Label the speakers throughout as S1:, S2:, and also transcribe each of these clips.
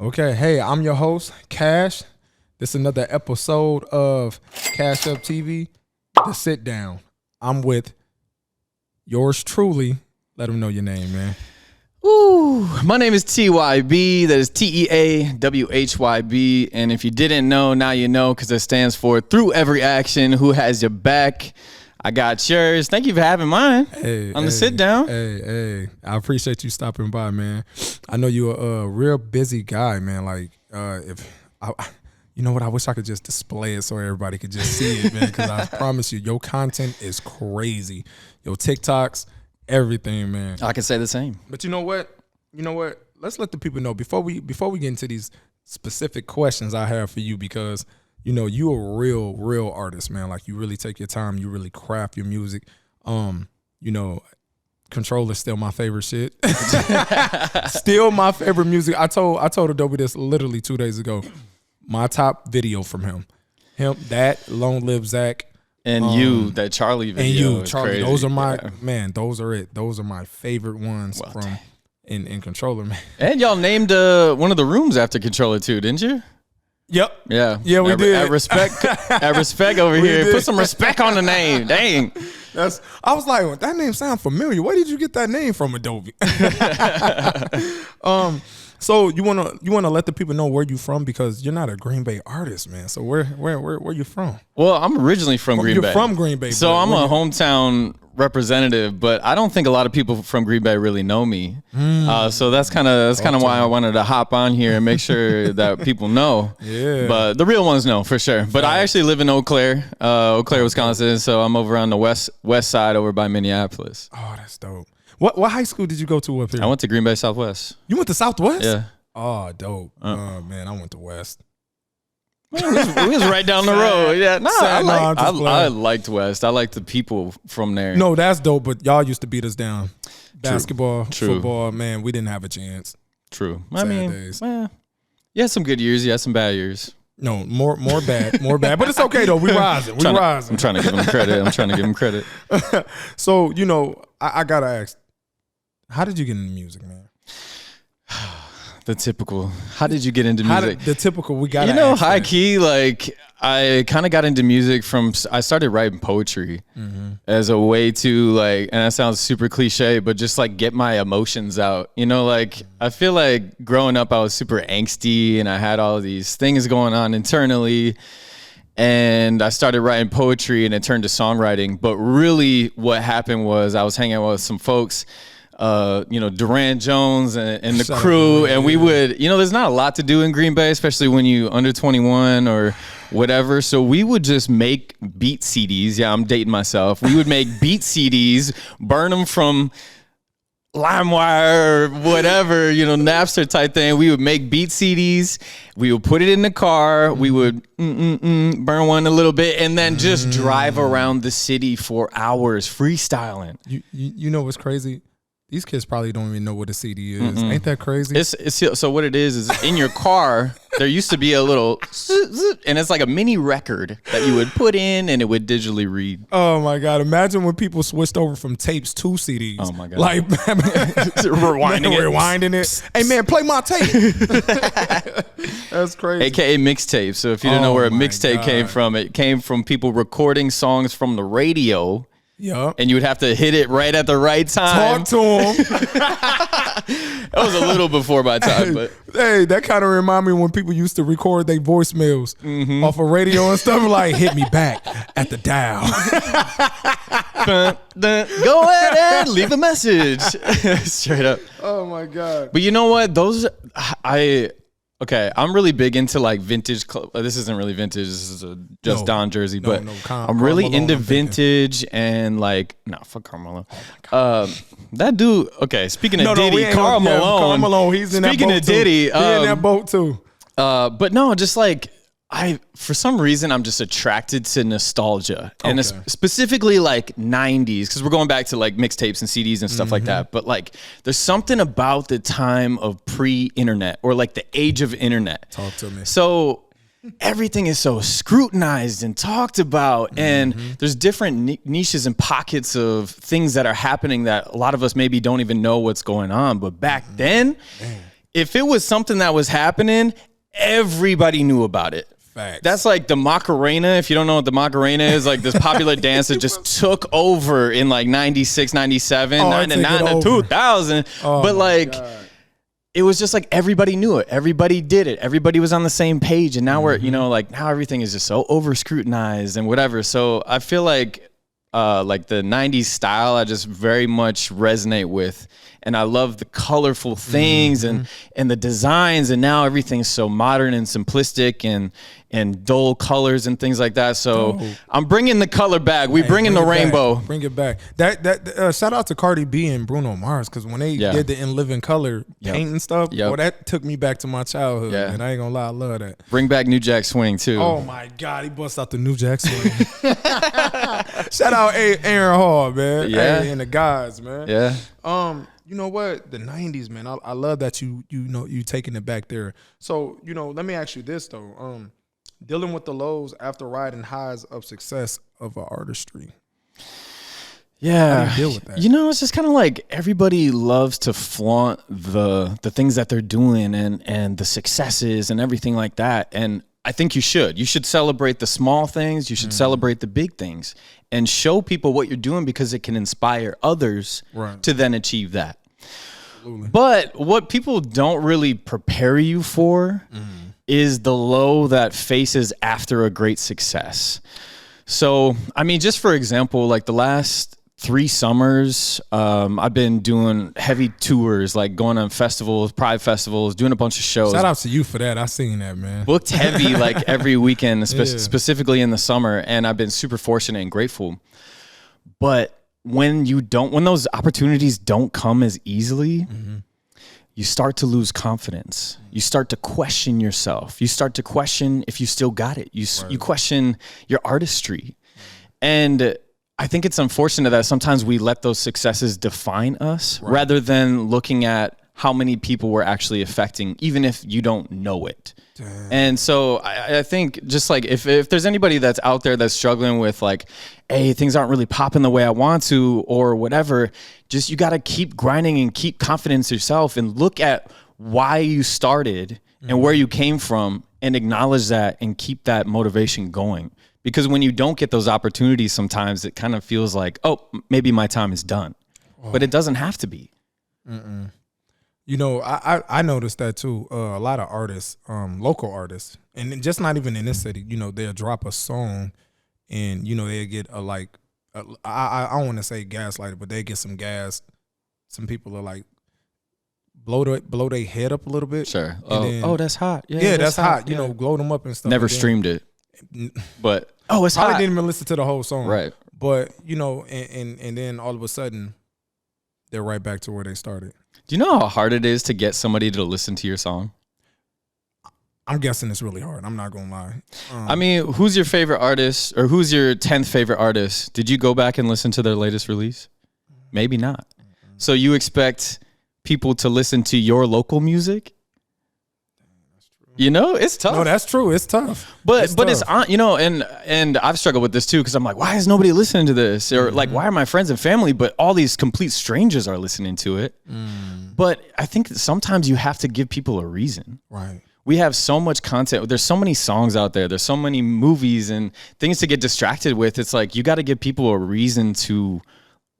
S1: Okay, hey, I'm your host, Cash. This is another episode of Cash Up TV, The Sit Down. I'm with yours truly. Let them know your name, man.
S2: Ooh, my name is TeaWhyB. That is TeaWhyB. And if you didn't know, now you know, because it stands for Through Every Action, Who Has Your Back? I got yours. Thank you for having mine on the sit down.
S1: Hey, I appreciate you stopping by, man. I know you're a real busy guy, man. Like, you know what? I wish I could just display it so everybody could just see it, man. Because I promise you, your content is crazy. Your TikToks, everything, man.
S2: I can say the same.
S1: But you know what? Let's let the people know before we get into these specific questions I have for you, because you know, you a real artist, man. Like, you really take your time, you really craft your music. You know, Controller's still my favorite shit. Still my favorite music. I told Adobe this literally 2 days ago. My top video from him, that Long Live Zach.
S2: And you, that Charlie video.
S1: And you, Charlie.
S2: Crazy.
S1: Those are my, man, those are it. Those are my favorite ones in Controller, man.
S2: And y'all named one of the rooms after Controller too, didn't you?
S1: Yep.
S2: Yeah,
S1: we did.
S2: At respect over here.
S1: Did.
S2: Put some respect on the name. Dang.
S1: I was like, well, that name sounds familiar. Where did you get that name from, Adobe? So you wanna let the people know where you from, because you're not a Green Bay artist, man. So where you from?
S2: Well, I'm originally from Green Bay.
S1: You're from Green Bay.
S2: So I'm a hometown representative, but I don't think a lot of people from Green Bay really know me. So that's kind of why I wanted to hop on here and make sure that people know.
S1: Yeah.
S2: But the real ones know for sure. But I actually live in Eau Claire, Wisconsin. So I'm over on the west side, over by Minneapolis.
S1: Oh, that's dope. What high school did you go to up here?
S2: I went to Green Bay Southwest.
S1: You went to Southwest?
S2: Yeah.
S1: Oh, dope. Oh man, I went to West.
S2: We was right down the road. Yeah, no, I liked West. I liked the people from there.
S1: No, that's dope. But y'all used to beat us down. Basketball, football, man, we didn't have a chance.
S2: True.
S1: Sad days.
S2: You had some good years. You had some bad years.
S1: No, more bad. But it's okay though. We rising.
S2: I'm trying to give them credit.
S1: So you know, I gotta ask, how did you get into music, man?
S2: The typical. How did you get into music?
S1: The typical. We got.
S2: You know, high key. Like, I kind of got into music I started writing poetry as a way to, like, and that sounds super cliche, but just like get my emotions out. You know, like, I feel like growing up I was super angsty and I had all these things going on internally. And I started writing poetry and it turned to songwriting. But really what happened was I was hanging out with some folks, Duran Jones and the crew. And we would, there's not a lot to do in Green Bay, especially when you under 21 or whatever. So we would just make beat CDs. Yeah, I'm dating myself. We would make beat CDs, burn them from LimeWire or whatever, Napster type thing. We would make beat CDs. We would put it in the car. We would burn one a little bit and then just drive around the city for hours freestyling.
S1: You know what's crazy? These kids probably don't even know what a CD is. Ain't that crazy?
S2: It's so what it is in your car, there used to be a little, and it's like a mini record that you would put in and it would digitally read.
S1: Oh my God. Imagine when people switched over from tapes to CDs.
S2: Oh my God.
S1: Like, rewinding it. Hey man, play my tape. That's crazy.
S2: AKA mixtape. So if you didn't know where a mixtape came from, it came from people recording songs from the radio.
S1: Yeah,
S2: and you would have to hit it right at the right time.
S1: Talk to him.
S2: That was a little before my time, but
S1: hey, that kind of remind me when people used to record their voicemails off of radio and stuff. Like, hit me back at the dial.
S2: Go ahead and leave a message. Straight up.
S1: Oh my God.
S2: But you know what? I'm really big into like vintage. This isn't really vintage. This is a Just Don jersey, but I'm really into vintage and like, fuck Carmelo. That dude. Okay, speaking of Diddy, Karl Malone.
S1: Karl Malone. He's in that boat.
S2: Speaking of Diddy,
S1: he in that boat too.
S2: But no, just like for some reason, I'm just attracted to nostalgia, and specifically like 90s, because we're going back to like mixtapes and CDs and stuff like that. But like, there's something about the time of pre-internet, or like the age of internet.
S1: Talk to me.
S2: So everything is so scrutinized and talked about, and there's different niches and pockets of things that are happening that a lot of us maybe don't even know what's going on. But back then, if it was something that was happening, everybody knew about it.
S1: Facts.
S2: That's like the Macarena. If you don't know what the Macarena is, like this popular dance that just took over in like 96, 97, 99, 2000. But like, it was just like everybody knew it. Everybody did it. Everybody was on the same page. And now we're, you know, like now everything is just so over scrutinized and whatever. So I feel like the 90s style, I just very much resonate with. And I love the colorful things and the designs. And now everything's so modern and simplistic and dull colors and things like that. So I'm bringing the color back. We bring in the rainbow.
S1: Bring it back. That shout out to Cardi B and Bruno Mars, because when they did the In Living Color paint and stuff, well, that took me back to my childhood. And I ain't gonna lie, I love that.
S2: Bring back New Jack Swing too.
S1: Oh my God, he bust out the New Jack Swing. Shout out Aaron Hall, man.
S2: Yeah,
S1: and the guys, man.
S2: Yeah.
S1: You know what? The 90s, man. I love that you taking it back there. So, you know, let me ask you this though. Dealing with the lows after riding highs of success of an artistry.
S2: Yeah.
S1: How do you deal with that?
S2: You know, it's just kind of like everybody loves to flaunt the things that they're doing and the successes and everything like that. And I think you should. You should celebrate the small things. You should celebrate the big things and show people what you're doing, because it can inspire others to then achieve that. Absolutely. But what people don't really prepare you for is the low that faces after a great success. So, I mean, just for example, like the last 3 summers, I've been doing heavy tours, like going on festivals, pride festivals, doing a bunch of shows.
S1: Shout out to you for that. I seen that, man.
S2: Booked heavy like every weekend, specifically in the summer, and I've been super fortunate and grateful. But when those opportunities don't come as easily, you start to lose confidence. You start to question yourself. You start to question if you still got it. You question your artistry. And I think it's unfortunate that sometimes we let those successes define us rather than looking at how many people we're actually affecting, even if you don't know it. Damn. And so I think just like if there's anybody that's out there that's struggling with like, hey, things aren't really popping the way I want to or whatever, just you got to keep grinding and keep confidence in yourself and look at why you started and where you came from and acknowledge that and keep that motivation going. Because when you don't get those opportunities, sometimes it kind of feels like, oh, maybe my time is done. But it doesn't have to be.
S1: You know, I noticed that too. A lot of artists, local artists, and just not even in this city, you know, they'll drop a song and, you know, they'll get I don't want to say gaslighted, but they get some gas. Some people are like, blow their head up a little bit.
S2: Sure.
S1: Then,
S2: that's hot.
S1: Yeah, that's hot. You know, blow them up and stuff.
S2: Never streamed it. But it's hot.
S1: I didn't even listen to the whole song.
S2: Right.
S1: But, you know, and then all of a sudden, they're right back to where they started.
S2: Do you know how hard it is to get somebody to listen to your song?
S1: I'm guessing it's really hard. I'm not going to lie.
S2: I mean, who's your favorite artist, or who's your 10th favorite artist? Did you go back and listen to their latest release? Maybe not. So you expect people to listen to your local music? You know, it's tough.
S1: No, that's true. It's tough.
S2: But it's on, you know, and I've struggled with this too, because I'm like, why is nobody listening to this? Or like, why are my friends and family, but all these complete strangers are listening to it? But I think that sometimes you have to give people a reason.
S1: Right.
S2: We have so much content. There's so many songs out there. There's so many movies and things to get distracted with. It's like you got to give people a reason to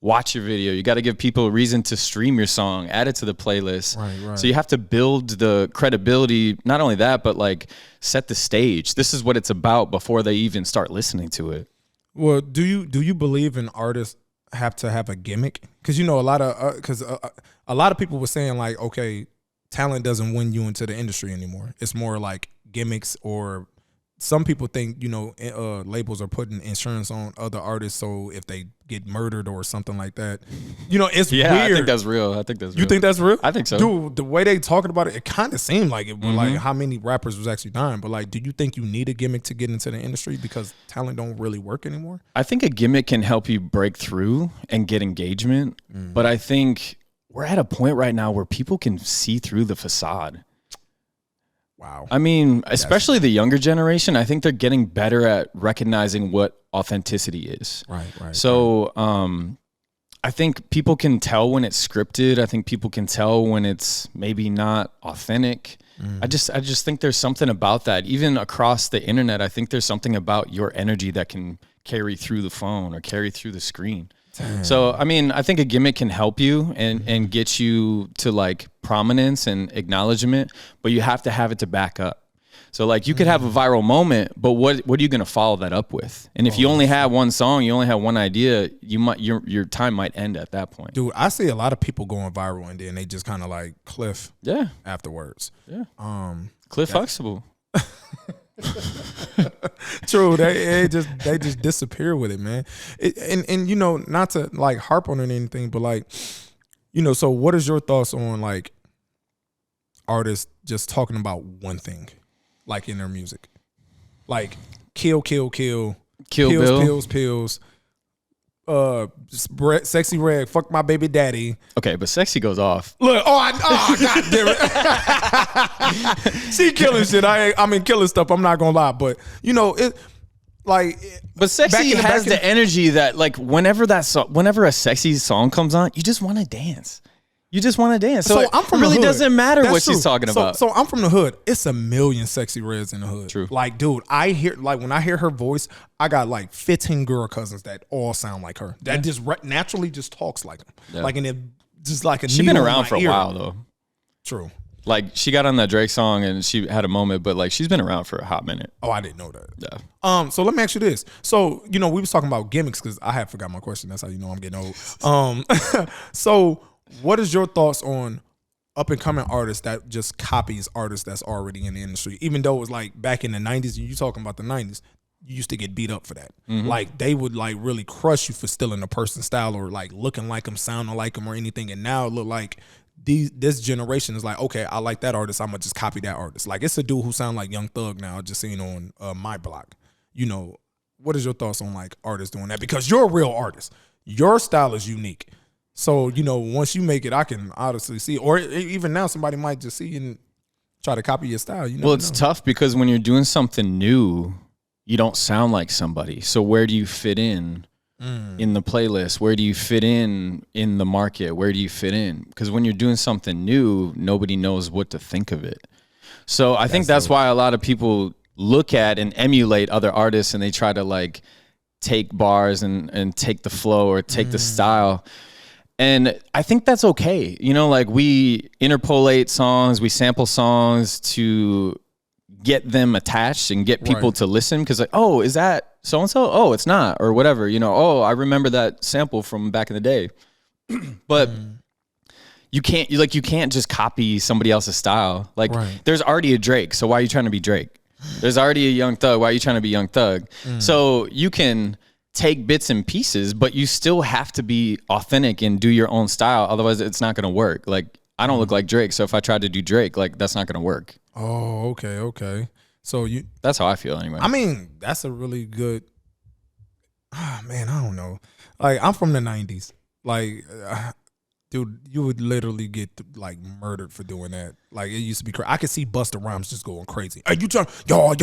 S2: watch your video. You got to give people a reason to stream your song, add it to the playlist. Right. So you have to build the credibility. Not only that, but like set the stage. This is what it's about before they even start listening to it.
S1: Well, do you believe an artist have to have a gimmick? Because you know a lot of people were saying like, okay, talent doesn't win you into the industry anymore. It's more like gimmicks, or some people think, you know, labels are putting insurance on other artists, so if they get murdered or something like that, you know, it's weird.
S2: I think that's real.
S1: You think that's real?
S2: I think so.
S1: Dude, the way they talking about it, it kind of seemed like it was like how many rappers was actually dying. But like, do you think you need a gimmick to get into the industry because talent don't really work anymore?
S2: I think a gimmick can help you break through and get engagement. But I think we're at a point right now where people can see through the facade.
S1: Wow.
S2: I mean, especially the younger generation, I think they're getting better at recognizing what authenticity is.
S1: Right.
S2: So I think people can tell when it's scripted. I think people can tell when it's maybe not authentic. I just think there's something about that. Even across the internet, I think there's something about your energy that can carry through the phone or carry through the screen. Damn. So, I mean, I think a gimmick can help you and get you to like prominence and acknowledgement, but you have to have it to back up. So like you could have a viral moment, but what are you going to follow that up with? And if you only have one song, you only have one idea, your time might end at that point.
S1: Dude, I see a lot of people going viral and then they just kind of like cliff afterwards.
S2: Yeah. Cliff Huxtable.
S1: True, they just disappear with it, man. And you know, not to like harp on it or anything, but like, you know, so what is your thoughts on like artists just talking about one thing, like in their music, like kill, pills, sexy red, fuck my baby daddy.
S2: Okay, but sexy goes off.
S1: Look, god damn it. She killing shit. I mean killing stuff. I'm not gonna lie, but you know it. Like,
S2: but sexy has the energy that like whenever a sexy song comes on, you just want to dance. You just want to dance. So I'm from it really doesn't matter what she's talking about.
S1: So I'm from the hood. It's a million sexy reds in the hood.
S2: True.
S1: Like, dude, I hear like when I hear her voice, I got like 15 girl cousins that all sound like her. That just naturally just talks like them. Yeah. Like, and it just like a.
S2: She's been around for a while though.
S1: True.
S2: Like she got on that Drake song and she had a moment, but like she's been around for a hot minute.
S1: Oh, I didn't know that.
S2: Yeah.
S1: So let me ask you this. So you know we was talking about gimmicks because I had forgot my question. That's how you know I'm getting old. So. What is your thoughts on up and coming artists that just copies artists that's already in the industry? Even though it was like back in the 90s, and you talking about the 90s, you used to get beat up for that. Like they would like really crush you for stealing a person's style or like looking like them, sounding like them or anything. And now it look like this generation is like, okay, I like that artist, I'm gonna just copy that artist. Like it's a dude who sound like Young Thug now, just seen on my block. You know, what is your thoughts on like artists doing that? Because you're a real artist. Your style is unique. So, you know, once you make it, I can honestly see, or even now somebody might just see and try to copy your style. You
S2: well, it's tough because when you're doing something new, you don't sound like somebody. So where do you fit in the playlist? Where do you fit in the market? Where do you fit in? Because when you're doing something new, nobody knows what to think of it. So I think that's why a lot of people look at and emulate other artists and they try to like take bars and take the flow or take the style. And I think that's okay. You know, like we interpolate songs, we sample songs to get them attached and get people to listen. Cause like, oh, is that so-and-so? Oh, it's not, or whatever, you know, oh, I remember that sample from back in the day. But you can't just copy somebody else's style. Like there's already a Drake. So why are you trying to be Drake? There's already a Young Thug. Why are you trying to be Young Thug? So you can take bits and pieces, but you still have to be authentic and do your own style. Otherwise, it's not going to work. Like, I don't look like Drake, so if I tried to do Drake, like, that's not going to work.
S1: Oh, okay. So
S2: that's how I feel anyway.
S1: I mean, that's a really good, man, I don't know. Like, I'm from the 90s. Like, dude, you would literally get like murdered for doing that. Like it used to be crazy. I could see Busta Rhymes just going crazy. Are you trying? Y'all.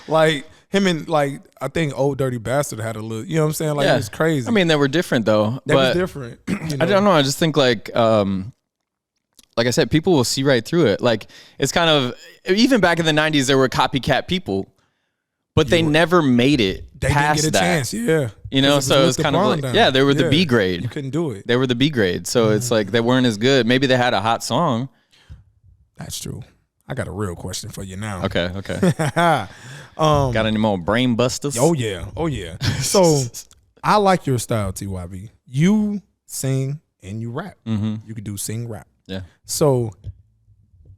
S1: Like him and like I think Old Dirty Bastard had a little. You know what I'm saying? Like it was crazy.
S2: I mean, they were different though.
S1: They was different. You know?
S2: I don't know. I just think like I said, people will see right through it. Like it's kind of even back in the 90s, there were copycat people. But they never made it past
S1: didn't get a chance, yeah.
S2: You know, so it's kind of like, they were the B grade.
S1: You couldn't do it.
S2: They were the B grade. So it's like they weren't as good. Maybe they had a hot song.
S1: That's true. I got a real question for you now.
S2: Okay. Got any more brain busters?
S1: Oh, yeah. So I like your style, TeaWhyB. You sing and you rap. You could do sing rap.
S2: Yeah.
S1: So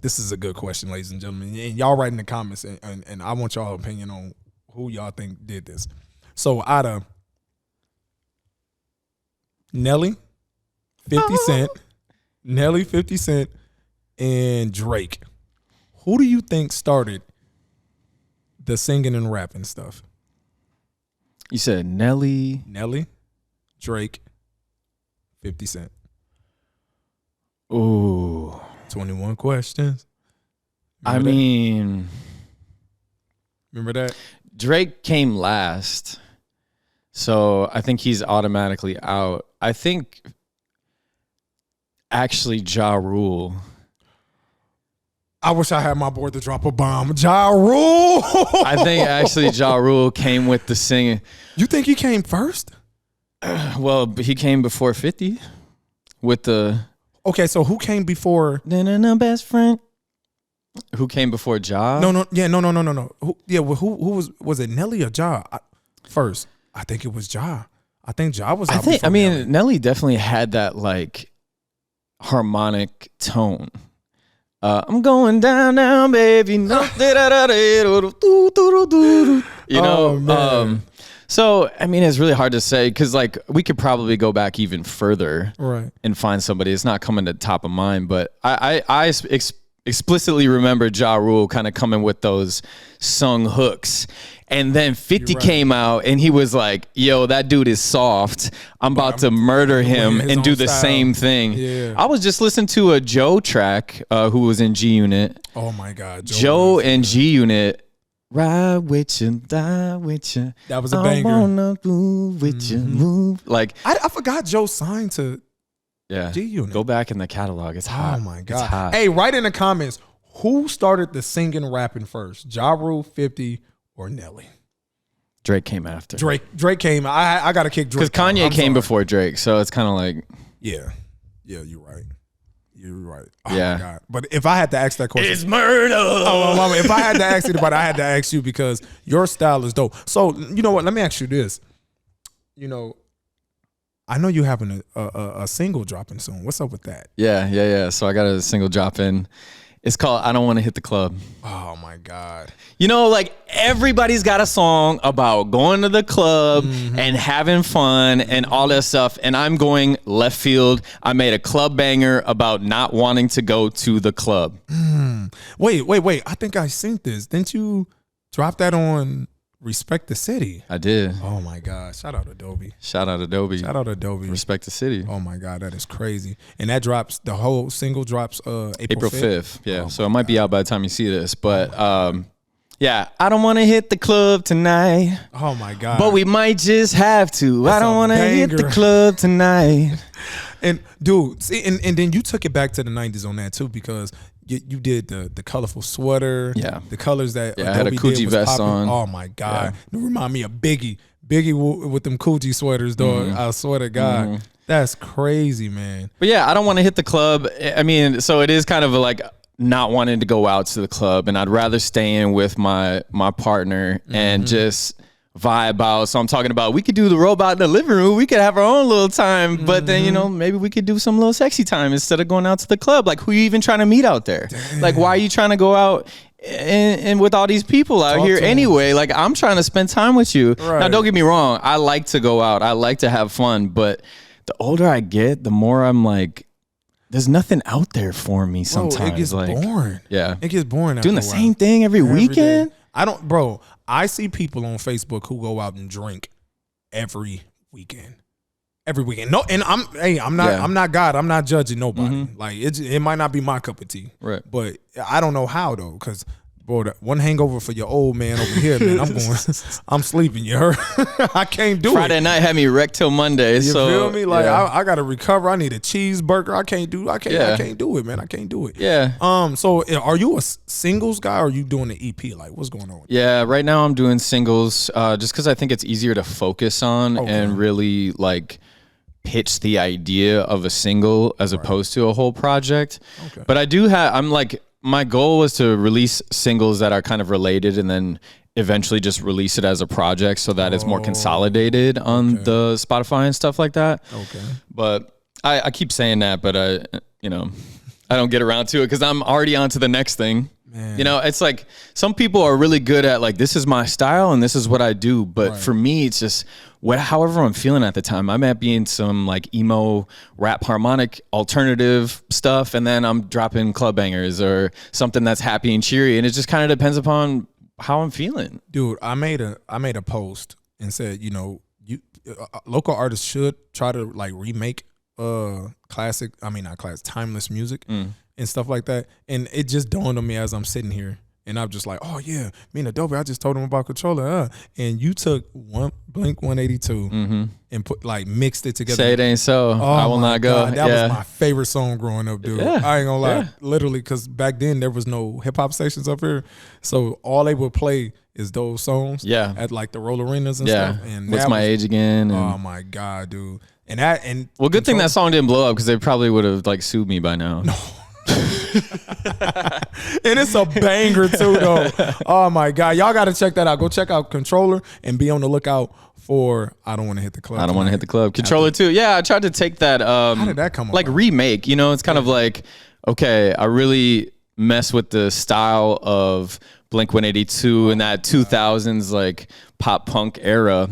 S1: this is a good question, ladies and gentlemen. And y'all write in the comments, and I want y'all opinion on who y'all think did this. So out of Nelly, 50 Cent, and Drake, who do you think started the singing and rapping stuff?
S2: You said Nelly,
S1: Drake, 50 Cent.
S2: Ooh.
S1: 21 questions.
S2: Remember
S1: that?
S2: Drake came last. So I think he's automatically out. I think actually Ja Rule.
S1: I wish I had my boy to drop a bomb. Ja Rule.
S2: I think actually Ja Rule came with the singing.
S1: You think he came first?
S2: Well, he came before 50 with the.
S1: Okay, so who came before?
S2: Best friend. Who came before Ja?
S1: No. Who was it? Nelly or Ja? First, I think it was Ja. I think Ja was.
S2: I mean, Nelly definitely had that like harmonic tone. I'm going down, baby. You know. So I mean, it's really hard to say because like we could probably go back even further,
S1: right,
S2: and find somebody. It's not coming to top of mind, but I explicitly remember Ja Rule kind of coming with those sung hooks. And then 50 came out and he was like, yo, that dude is soft. I'm about to murder him and do the same thing.
S1: Yeah.
S2: I was just listening to a Joe track who was in G Unit.
S1: Oh my God.
S2: Joe and G Unit. Ride with you, die with you.
S1: That was a banger.
S2: I wanna move with you, move. Like
S1: I forgot Joe signed to G Unit.
S2: Go back in the catalog. It's hot.
S1: Oh my God.
S2: It's hot.
S1: Hey, write in the comments who started the singing rapping first, Ja Rule, 50, or Nelly.
S2: Drake came after.
S1: Drake came. I gotta kick Drake.
S2: Because Kanye came before Drake, so it's kind of like
S1: yeah, you're right. You're right. Oh
S2: yeah.
S1: My God. But if I had to ask that question,
S2: it's murder.
S1: Oh, mama, if I had to ask anybody, I had to ask you because your style is dope. So you know what? Let me ask you this. You know, I know you having a single dropping soon. What's up with that?
S2: Yeah. So I got a single drop in. It's called I Don't Want to Hit the Club.
S1: Oh my God.
S2: You know, like everybody's got a song about going to the club and having fun and all that stuff. And I'm going left field. I made a club banger about not wanting to go to the club.
S1: Wait. I think I seen this. Didn't you drop that on Respect the City?
S2: I did.
S1: Oh my God. Shout out Adobe.
S2: Shout out Adobe. Respect the City.
S1: Oh my God, that is crazy. And that drops, the whole single drops April 5th.
S2: Yeah.
S1: Oh
S2: so it might be out by the time you see this. But yeah, I don't want to hit the club tonight.
S1: Oh my God.
S2: But we might just have to. I don't want to hit the club tonight.
S1: And dude, see, and then you took it back to the 90s on that too, because you did the colorful sweater, the colors that
S2: I had a Coogi vest on.
S1: Oh my God, it remind me of Biggie with them Coogi sweaters, dog. I swear to God, that's crazy, man.
S2: But yeah, I don't want to hit the club. I mean, so it is kind of like not wanting to go out to the club, and I'd rather stay in with my partner and just vibe out. So I'm talking about we could do the robot in the living room. We could have our own little time, but then, you know, maybe we could do some little sexy time instead of going out to the club. Like, who you even trying to meet out there? Damn. Like, why are you trying to go out and with all these people out here anyway? Like, I'm trying to spend time with you. Right. Now, don't get me wrong. I like to go out. I like to have fun. But the older I get, the more I'm like, there's nothing out there for me sometimes.
S1: Bro, it gets boring.
S2: Yeah.
S1: It gets boring.
S2: Doing the same thing every weekend.
S1: I see people on Facebook who go out and drink every weekend. No, and I'm not God. I'm not judging nobody. Like it might not be my cup of tea.
S2: Right.
S1: But I don't know how though, because bro, one hangover for your old man over here, man. I'm sleeping. You heard? I can't do
S2: Friday
S1: it.
S2: night had me wrecked till Monday.
S1: You feel me? Like I gotta recover. I need a cheeseburger. I can't do it, man. I can't do it.
S2: Yeah.
S1: So are you a singles guy or are you doing the EP? Like what's going on with
S2: that? Right now I'm doing singles just because I think it's easier to focus on and really like pitch the idea of a single as opposed to a whole project. Okay. But I'm like, my goal was to release singles that are kind of related and then eventually just release it as a project so that it's more consolidated on the Spotify and stuff like that. Okay. But I keep saying that, but I don't get around to it because I'm already on to the next thing. Man. You know, it's like some people are really good at like, this is my style and this is what I do. But for me, it's just however I'm feeling at the time. I might be in some like emo rap harmonic alternative stuff. And then I'm dropping club bangers or something that's happy and cheery. And it just kind of depends upon how I'm feeling.
S1: Dude, I made a post and said, you know, local artists should try to like remake timeless music and stuff like that. And it just dawned on me as I'm sitting here and I'm just like, oh yeah, me and Adobe, I just told him about controller, and you took Blink 182 and mixed it together.
S2: Say it ain't so. I will not go.
S1: God, that was my favorite song growing up, dude.
S2: Yeah.
S1: I ain't gonna lie, literally, because back then there was no hip hop stations up here, so all they would play is those songs.
S2: Yeah.
S1: At like the roll arenas and stuff. And
S2: What's My Age Again?
S1: Oh my God, dude. And
S2: good thing that song didn't blow up because they probably would have like sued me by now.
S1: No. And it's a banger too, though. Oh my God, y'all got to check that out. Go check out Controller and be on the lookout for I Don't Want to Hit the Club.
S2: I Don't Want to Hit the Club. Controller too. Yeah, I tried to take that. How
S1: did that come
S2: like
S1: about?
S2: Remake? You know, it's kind of like, okay, I really mess with the style of Blink 182 and that 2000s like pop punk era,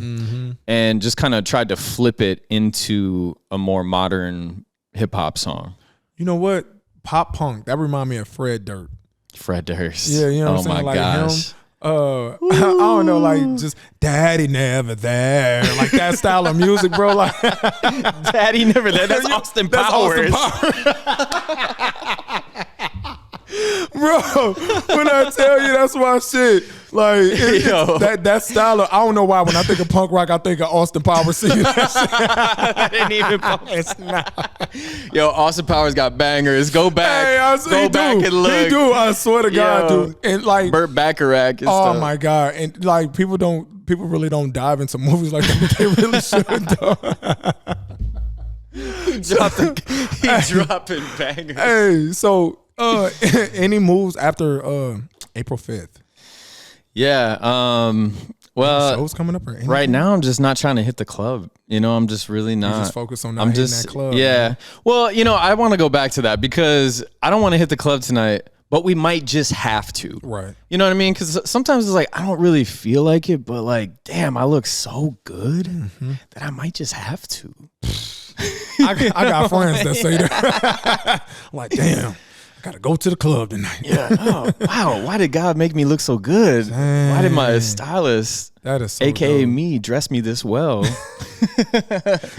S2: and just kind of tried to flip it into a more modern hip hop song.
S1: You know what? Pop punk, that remind me of Fred Durst.
S2: Fred Durst.
S1: Yeah, you know what I'm saying?
S2: My
S1: like
S2: gosh.
S1: him. I don't know, like just Daddy Never There, like that style of music, bro. Like
S2: Daddy Never There. That's Austin Powers.
S1: Bro, when I tell you that's my shit, like that style of, I don't know why when I think of punk rock I think of Austin Powers singing that shit.
S2: That ain't even punk. It's not. Yo, Austin Powers got bangers. Go back. Go back and look.
S1: He do. I swear to God, dude. And like
S2: Burt Bacharach. And
S1: oh
S2: stuff.
S1: my God, and like people really don't dive into movies like that, but they really should.
S2: He dropping bangers.
S1: Hey, so any moves after April 5th?
S2: Yeah. Well,
S1: shows coming up or anything?
S2: Right now I'm just not trying to hit the club. You know, I'm just really not.
S1: You just focus on not hitting that club.
S2: Yeah.
S1: Man.
S2: Well, you know, I want to go back to that because I don't want to hit the club tonight, but we might just have to.
S1: Right.
S2: You know what I mean? Because sometimes it's like I don't really feel like it, but like, damn, I look so good that I might just have to.
S1: I got friends that say that. I'm like, damn, I gotta go to the club tonight.
S2: Yeah. Oh, wow. Why did God make me look so good?
S1: Dang.
S2: Why did my stylist,
S1: that is so
S2: AKA
S1: dope.
S2: me, dress me this well?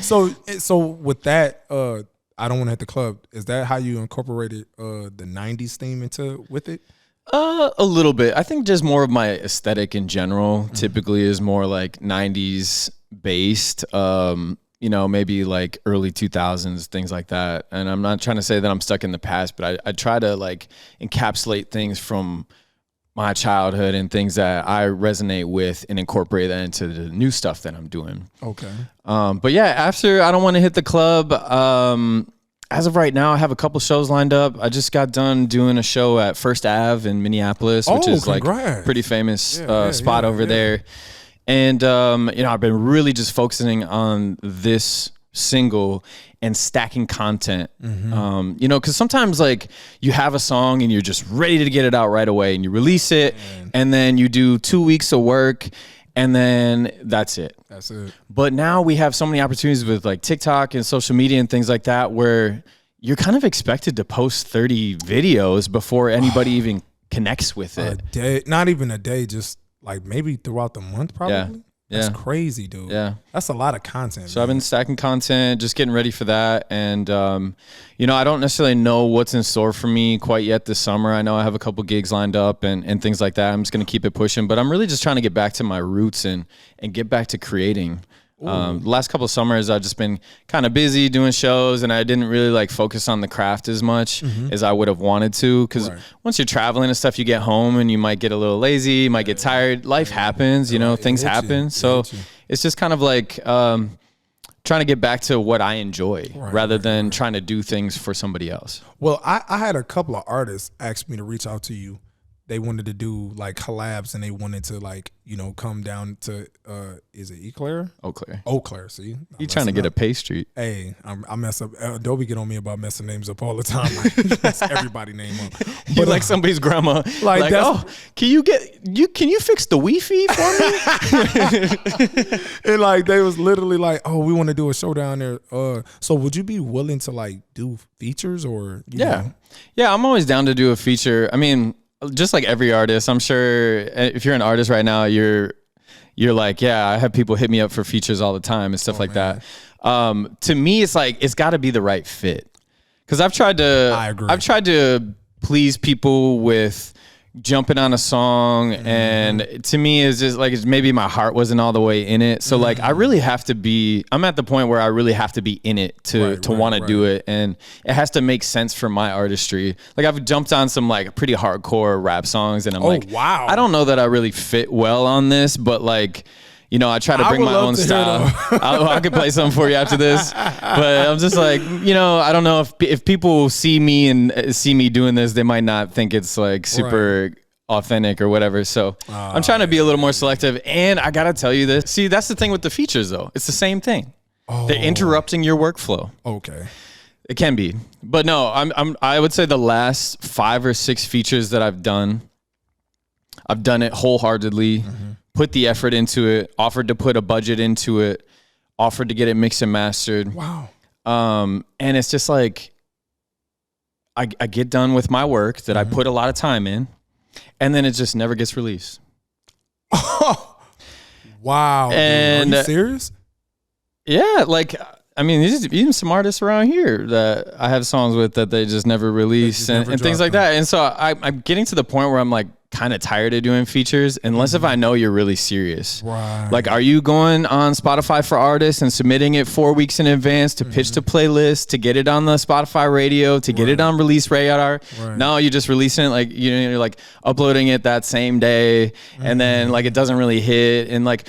S1: So with that, I Don't Want to Hit the Club. Is that how you incorporated the '90s theme with it?
S2: A little bit. I think just more of my aesthetic in general typically is more like 90s based. You know, maybe like early 2000s, things like that. And I'm not trying to say that I'm stuck in the past, but I try to like encapsulate things from my childhood and things that I resonate with and incorporate that into the new stuff that I'm doing.
S1: Okay.
S2: But yeah, after I Don't Want to Hit the Club, as of right now, I have a couple shows lined up. I just got done doing a show at First Ave in Minneapolis, which is
S1: congrats.
S2: like pretty famous spot over there. And, you know, I've been really just focusing on this single and stacking content, you know, because sometimes like you have a song and you're just ready to get it out right away and you release it and then you do 2 weeks of work and then that's it.
S1: That's it.
S2: But now we have so many opportunities with like TikTok and social media and things like that where you're kind of expected to post 30 videos before anybody even connects with it.
S1: A day, not even a day, just like maybe throughout the month, probably.
S2: Yeah.
S1: That's crazy, dude.
S2: Yeah.
S1: That's a lot of content.
S2: So I've been stacking content, just getting ready for that. And, you know, I don't necessarily know what's in store for me quite yet this summer. I know I have a couple gigs lined up and things like that. I'm just going to keep it pushing. But I'm really just trying to get back to my roots and get back to creating. The last couple of summers, I've just been kind of busy doing shows, and I didn't really like focus on the craft as much as I would have wanted to. Because once you're traveling and stuff, you get home and you might get a little lazy, you might get tired. Life happens, you know, things happen. So it's just kind of like trying to get back to what I enjoy rather than trying to do things for somebody else.
S1: Well, I had a couple of artists ask me to reach out to you. They wanted to do like collabs and they wanted to like, you know, come down to, is it Eclair?
S2: Eau Claire.
S1: Eau Claire, see?
S2: You trying to get a pastry.
S1: Hey, I mess up. Adobe get on me about messing names up all the time. Like, mess everybody name up.
S2: But like somebody's grandma. Like oh, can you fix the Wi-Fi for me?
S1: And like they was literally like, oh, we want to do a show down there. So would you be willing to like do features or you know?
S2: Yeah, I'm always down to do a feature. I mean, just like every artist, I'm sure if you're an artist right now, you're like, yeah, I have people hit me up for features all the time and stuff like that. To me, it's like, it's got to be the right fit. Cause I've tried to please people with jumping on a song, and to me it's just like maybe my heart wasn't all the way in it. So like I'm at the point where I really have to be in it to want to do it, and it has to make sense for my artistry. Like I've jumped on some like pretty hardcore rap songs, and I'm wow, I don't know that I really fit well on this, but like, you know, I try to bring my own style. I could play something for you after this, but I'm just like, you know, I don't know if people see me and see me doing this, they might not think it's like super authentic or whatever. So I'm trying to be a little more selective. And I gotta tell you this. See, that's the thing with the features, though. It's the same thing. They're interrupting your workflow.
S1: Okay.
S2: It can be, but no. I would say the last 5 or 6 features that I've done it wholeheartedly. Put the effort into it, offered to put a budget into it, offered to get it mixed and mastered.
S1: Wow.
S2: And it's just like, I get done with my work that I put a lot of time in, and then it just never gets released.
S1: Wow.
S2: And
S1: dude, are you serious?
S2: Yeah. Like, I mean, there's even some artists around here that I have songs with that they just never release and things like that. And so I'm getting to the point where I'm like, kind of tired of doing features unless if I know you're really serious.
S1: Right.
S2: Like, are you going on Spotify for artists and submitting it 4 weeks in advance to pitch to playlists, to get it on the Spotify radio, to get it on release radar? No, you're just releasing it like, you know, you're like uploading it that same day, and then like it doesn't really hit, and like,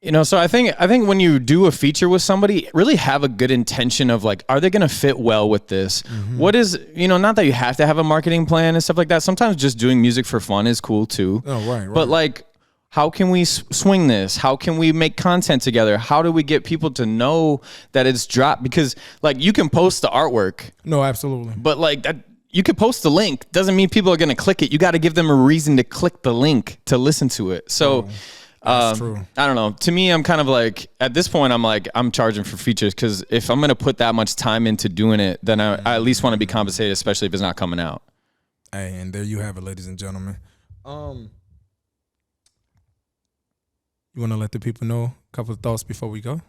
S2: you know, so I think when you do a feature with somebody, really have a good intention of like, are they going to fit well with this? What is, you know, not that you have to have a marketing plan and stuff like that. Sometimes just doing music for fun is cool too.
S1: Oh, right.
S2: But like, how can we swing this? How can we make content together? How do we get people to know that it's dropped? Because like, you can post the artwork.
S1: No, absolutely.
S2: But like that, you could post the link. Doesn't mean people are going to click it. You got to give them a reason to click the link to listen to it. So
S1: that's true.
S2: I don't know. To me, I'm kind of like, at this point, I'm like, I'm charging for features, because if I'm going to put that much time into doing it, then I at least want to be compensated, especially if it's not coming out.
S1: Hey, and there you have it, ladies and gentlemen. You want to let the people know a couple of thoughts before we go?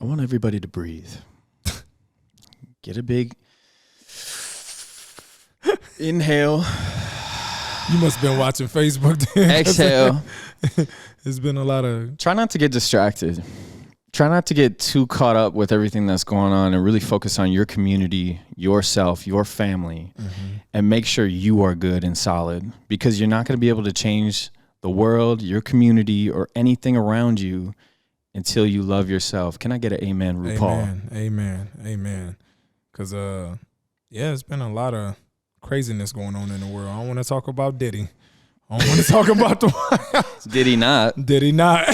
S2: I want everybody to breathe. Get a big inhale.
S1: You must have been watching Facebook then.
S2: Exhale.
S1: It's been a lot of...
S2: Try not to get distracted. Try not to get too caught up with everything that's going on, and really focus on your community, yourself, your family, and make sure you are good and solid, because you're not going to be able to change the world, your community, or anything around you until you love yourself. Can I get an amen, RuPaul?
S1: Amen. Because, yeah, it's been a lot of craziness going on in the world. I don't want to talk about Diddy. I don't want to talk about the
S2: Did he not?
S1: Did he not?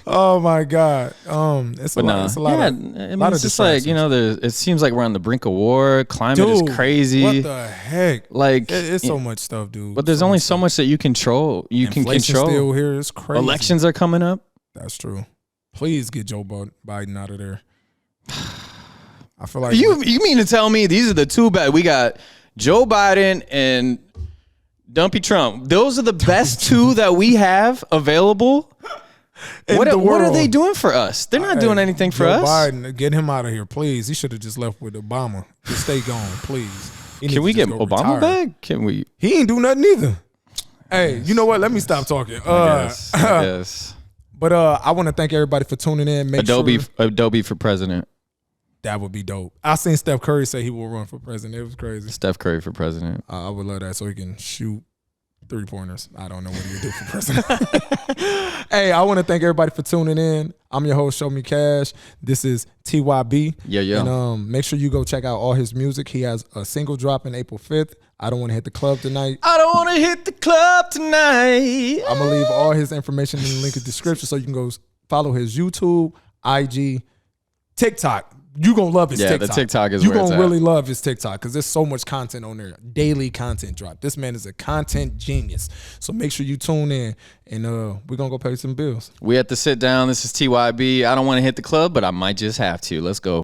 S1: Oh my God. It's a lot. It's a lot.
S2: It's just like, you know, it seems like we're on the brink of war. Climate is crazy.
S1: What the heck?
S2: Like,
S1: it's so much stuff, dude.
S2: But there's only so much that you control.
S1: Inflation's still here. It's crazy.
S2: Elections are coming up.
S1: That's true. Please get Joe Biden out of there. I feel like
S2: you mean to tell me these are the two bad? We got Joe Biden and Dumpy Trump. Those are the best two that we have available. What are they doing for us? They're not doing anything for us.
S1: Biden, get him out of here, please. He should have just left with Obama. Just stay gone, please.
S2: Can we get Obama back? Can we?
S1: He ain't do nothing either. Hey, you know what? Let me stop talking.
S2: I guess.
S1: But I want to thank everybody for tuning in.
S2: Adobe for president.
S1: That would be dope. I seen Steph Curry say he will run for president. It was crazy.
S2: Steph Curry for president.
S1: I would love that, so he can shoot 3-pointers. I don't know what he would do for president. Hey, I want to thank everybody for tuning in. I'm your host, Show Me Cash. This is TeaWhyB.
S2: Yeah.
S1: And make sure you go check out all his music. He has a single dropping April 5th. I don't want to hit the club tonight.
S2: I don't want to hit the club tonight.
S1: I'm going to leave all his information in the link in the description, so you can go follow his YouTube, IG, TikTok. You're going to love his TikTok. Yeah, the TikTok is where it's at. You're going to really love his TikTok, because there's so much content on there. Daily content drop. This man is a content genius. So make sure you tune in, and we're going to go pay some bills.
S2: We have to sit down. This is TeaWhyB. I don't want to hit the club, but I might just have to. Let's go.